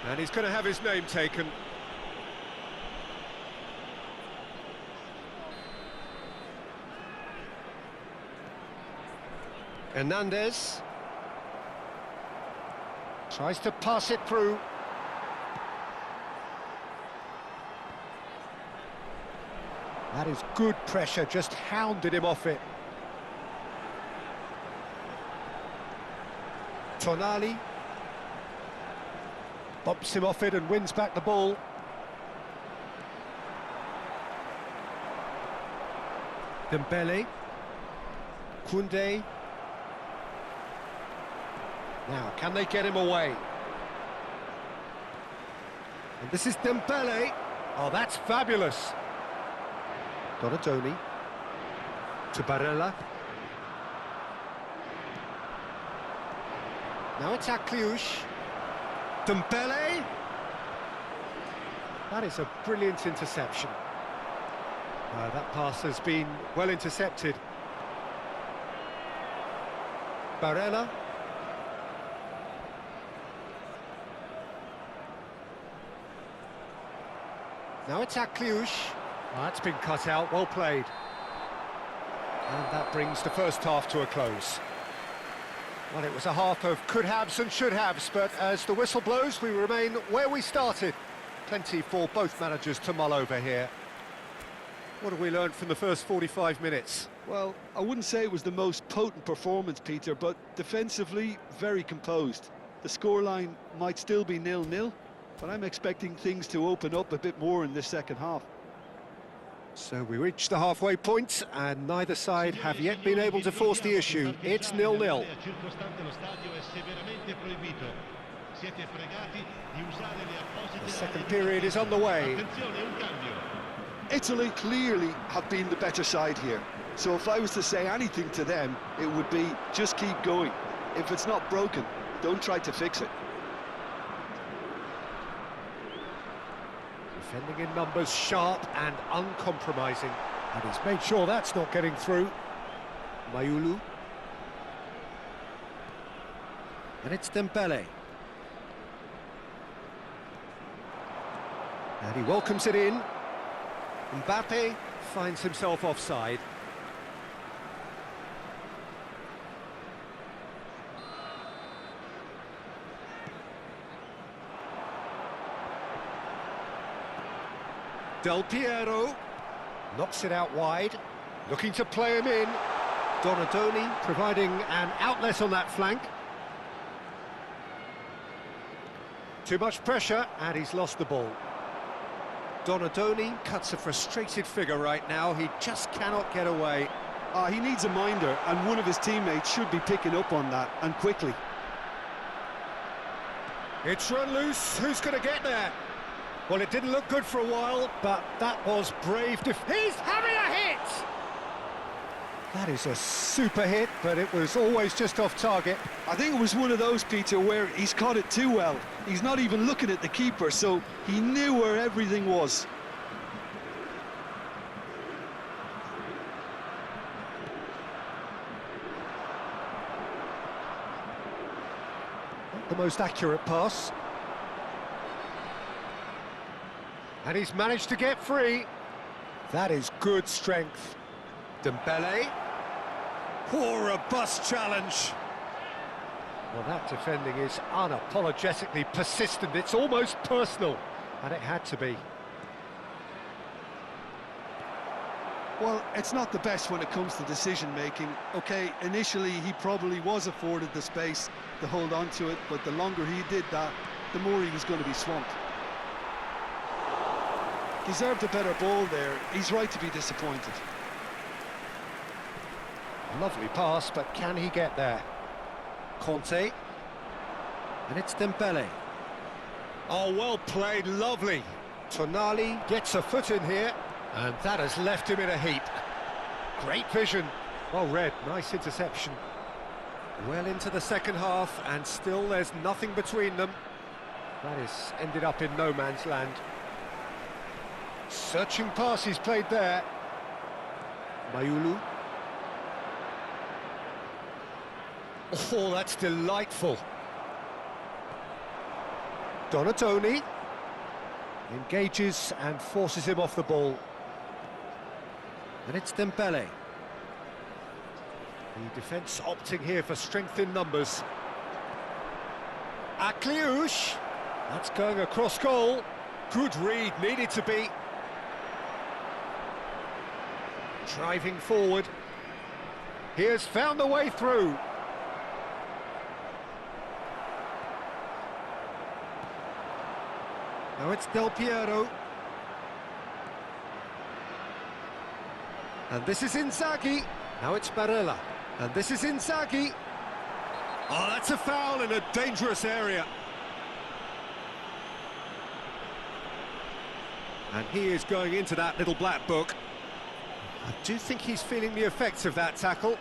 And he's going to have his name taken. Hernandez tries to pass it through. That is good pressure, just hounded him off it. Tonali bumps him off it and wins back the ball. Dembele, Koundé. Now, can they get him away? And this is Dembele. Oh, that's fabulous. Donadoni to Barella. Now it's Akliouche. Dembele. That is a brilliant interception. That pass has been well intercepted. Barella. Now it's Akliouche. That's been cut out, well played. And that brings the first half to a close. Well, it was a half of could-haves and should-haves, but as the whistle blows, we remain where we started. Plenty for both managers to mull over here. What have we learned from the first 45 minutes? Well, I wouldn't say it was the most potent performance, Peter, but defensively, very composed. The scoreline might still be 0-0, but I'm expecting things to open up a bit more in this second half. So we reach the halfway point, and neither side have yet been able to force the issue. It's 0-0. The second period is on the way. Italy clearly have been the better side here. So if I was to say anything to them, it would be just keep going. If it's not broken, don't try to fix it. Defending in numbers, sharp and uncompromising. And he's made sure that's not getting through. Mayulu. And it's Dembele. And he welcomes it in. Mbappe finds himself offside. Del Piero knocks it out wide, looking to play him in. Donadoni providing an outlet on that flank. Too much pressure, and he's lost the ball. Donadoni cuts a frustrated figure right now. He just cannot get away. He needs a minder, and one of his teammates should be picking up on that, and quickly. It's run loose. Who's going to get there? Well, it didn't look good for a while, but that was brave. He's having a hit! That is a super hit, but it was always just off target. I think it was one of those, Peter, where he's caught it too well. He's not even looking at the keeper, so he knew where everything was. Not the most accurate pass. And he's managed to get free. That is good strength. Dembele. Poor, robust challenge. Well, that defending is unapologetically persistent. It's almost personal, and it had to be. Well, it's not the best when it comes to decision-making. OK, initially he probably was afforded the space to hold on to it, but the longer he did that, the more he was going to be swamped. Deserved a better ball there. He's right to be disappointed. Lovely pass, but can he get there? Conte. And it's Dembele. Oh, well played, lovely. Tonali gets a foot in here, and that has left him in a heap. Great vision. Well read, nice interception. Well into the second half, and still there's nothing between them. That has ended up in no man's land. Searching pass he's played there. Mayulu. Oh, that's delightful. Donatoni engages and forces him off the ball. And it's Dembele. The defence opting here for strength in numbers. Akliouche. That's going across goal. Good read, needed to be. Driving forward. He has found a way through. Now it's Del Piero. And this is Inzaghi. Now it's Barella. And this is Inzaghi. Oh, that's a foul in a dangerous area. And he is going into that little black book. I do think he's feeling the effects of that tackle.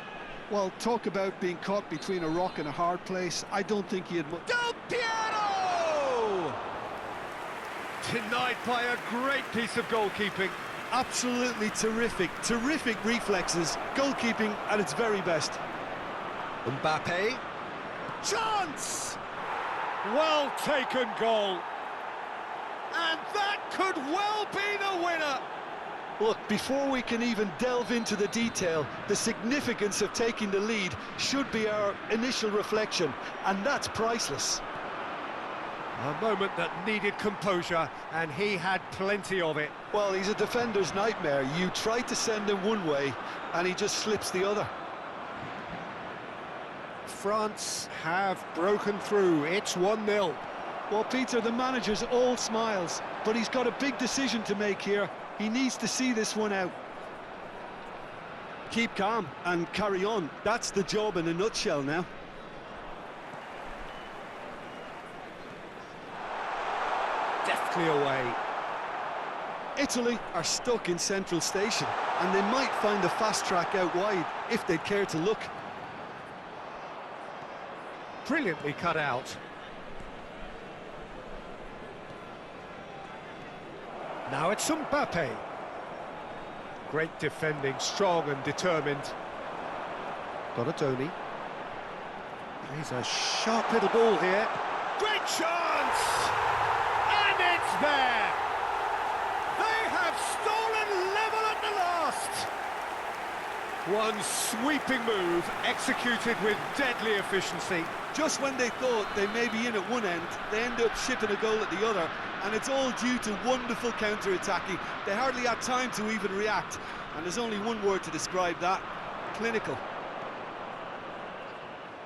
Well, talk about being caught between a rock and a hard place. I don't think he had... Del Piero! Denied by a great piece of goalkeeping. Absolutely terrific reflexes. Goalkeeping at its very best. Mbappe. Chance! Well taken goal. And that could well be the winner. Look, before we can even delve into the detail, the significance of taking the lead should be our initial reflection, and that's priceless. A moment that needed composure, and he had plenty of it. Well, he's a defender's nightmare. You try to send him one way, and he just slips the other. France have broken through. It's 1-0. Well, Peter, the manager's all smiles, but he's got a big decision to make here. He needs to see this one out. Keep calm and carry on. That's the job in a nutshell now. Deftly away. Italy are stuck in Central Station, and they might find a fast track out wide if they'd care to look. Brilliantly cut out. Now it's Mbappe. Great defending, strong and determined. Donatoni. He's a sharp little ball here. Great chance! And it's there! They have stolen level at the last! One sweeping move, executed with deadly efficiency. Just when they thought they may be in at one end, they end up shipping a goal at the other. And it's all due to wonderful counter-attacking. They hardly had time to even react. And there's only one word to describe that: clinical.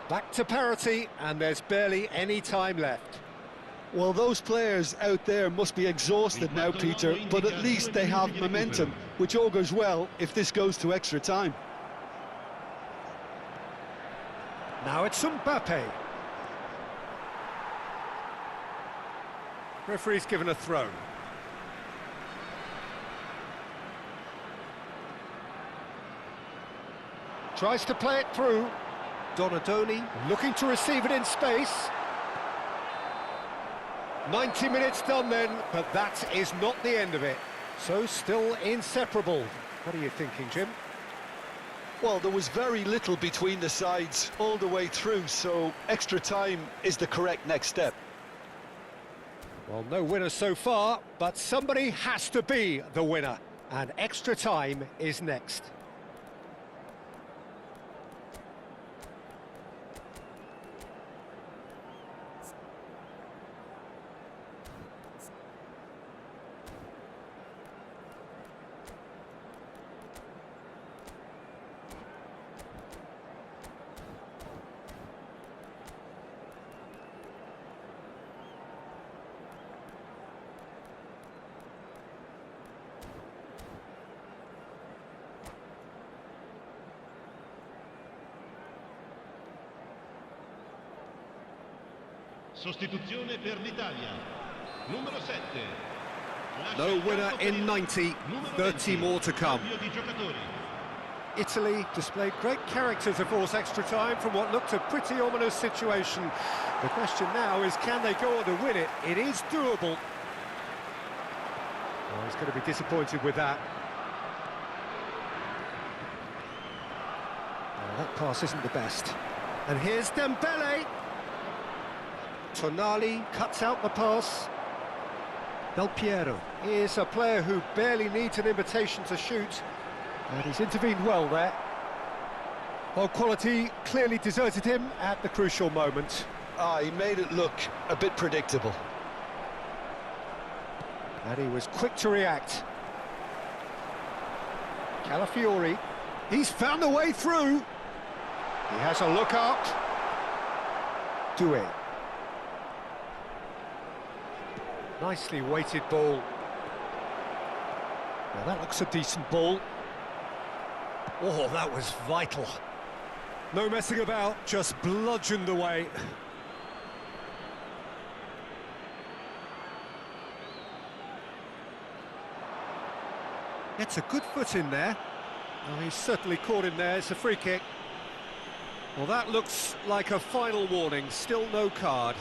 Back to parity, and there's barely any time left. Well, those players out there must be exhausted now, Peter, but at least they have momentum, which augurs well if this goes to extra time. Now it's Mbappe. Referee's given a throw. Tries to play it through. Donatoni looking to receive it in space. 90 minutes done then, but that is not the end of it. So still inseparable. What are you thinking, Jim? Well, there was very little between the sides all the way through, so extra time is the correct next step. Well, no winner so far, but somebody has to be the winner, and extra time is next. Sostituzione per l'Italia. Numero 7. No winner in 90, 30 more to come. Italy displayed great character to force extra time from what looked a pretty ominous situation. The question now is, can they go on to win it? It is doable. Well, he's going to be disappointed with that. Well, that pass isn't the best. And here's Dembele. Tonali cuts out the pass. Del Piero is a player who barely needs an invitation to shoot, and he's intervened well there. Well, quality clearly deserted him at the crucial moment. He made it look a bit predictable. And he was quick to react. Calafiori, he's found a way through. He has a look up. Doué. Nicely weighted ball. Now that looks a decent ball. Oh, that was vital. No messing about, just bludgeoned away. Gets a good foot in there. Oh, he's certainly caught him there. It's a free kick. Well, that looks like a final warning. Still no card.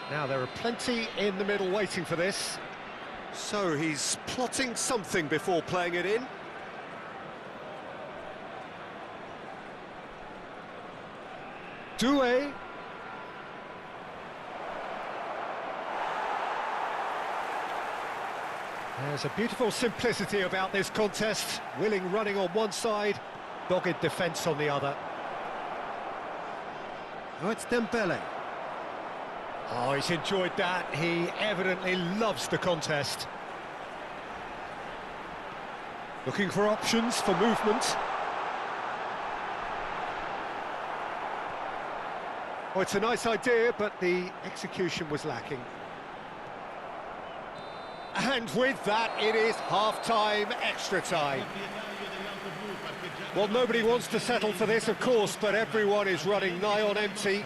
Now, there are plenty in the middle waiting for this. So he's plotting something before playing it in. Doué. There's a beautiful simplicity about this contest. Willing running on one side, dogged defence on the other. Oh, it's Dembele. Oh, he's enjoyed that. He evidently loves the contest. Looking for options for movement. Oh, it's a nice idea, but the execution was lacking. And with that, it is half-time, extra time. Well, nobody wants to settle for this, of course, but everyone is running nigh on empty.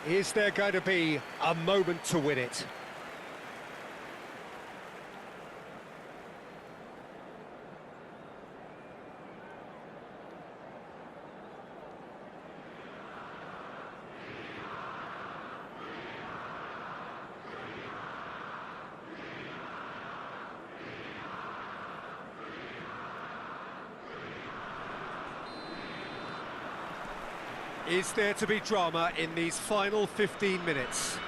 Is there going to be a moment to win it? Is there to be drama in these final 15 minutes?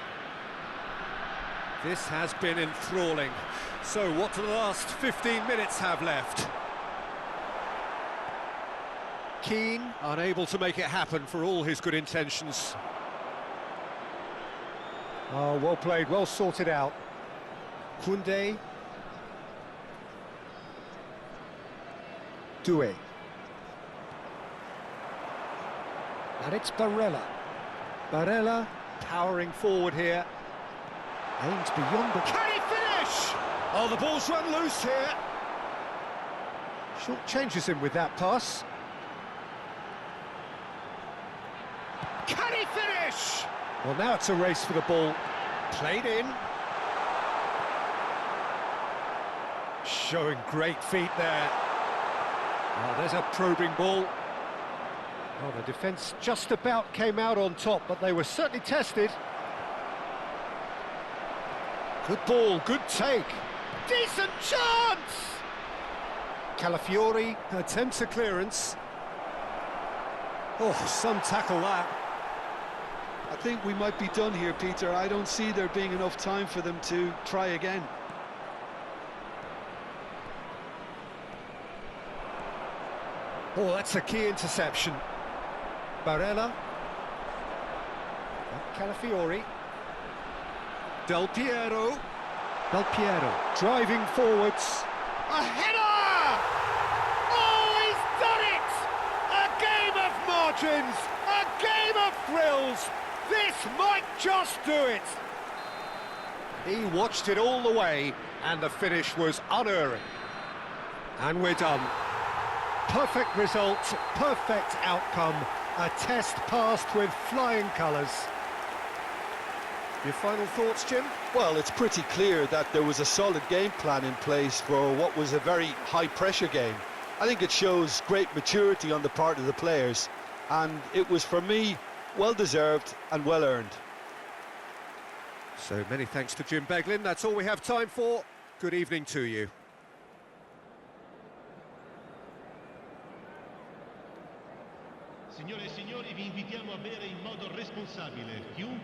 This has been enthralling. So what do the last 15 minutes have left? Keane, unable to make it happen for all his good intentions. Oh, well played, well sorted out. Koundé. Doué. And it's Barella. Barella powering forward here. Aims beyond the... Can he finish? Oh, the ball's run loose here. Short changes him with that pass. Can he finish? Well, now it's a race for the ball. Played in. Showing great feet there. Oh, there's a probing ball. Oh, the defence just about came out on top, but they were certainly tested. Good ball, good take. Decent chance! Calafiori attempts a clearance. Oh, some tackle that. I think we might be done here, Peter. I don't see there being enough time for them to try again. Oh, that's a key interception. Barella. Calafiori. Del Piero. Del Piero driving forwards. A header! Oh, he's done it! A game of margins, a game of thrills. This might just do it. He watched it all the way, and the finish was unerring. And we're done. Perfect result, perfect outcome. A test passed with flying colours. Your final thoughts, Jim? Well, it's pretty clear that there was a solid game plan in place for what was a very high-pressure game. I think it shows great maturity on the part of the players, and it was, for me, well-deserved and well-earned. So many thanks to Jim Beglin. That's all we have time for. Good evening to you. Signore e signori, vi invitiamo a bere responsabile. Chiunque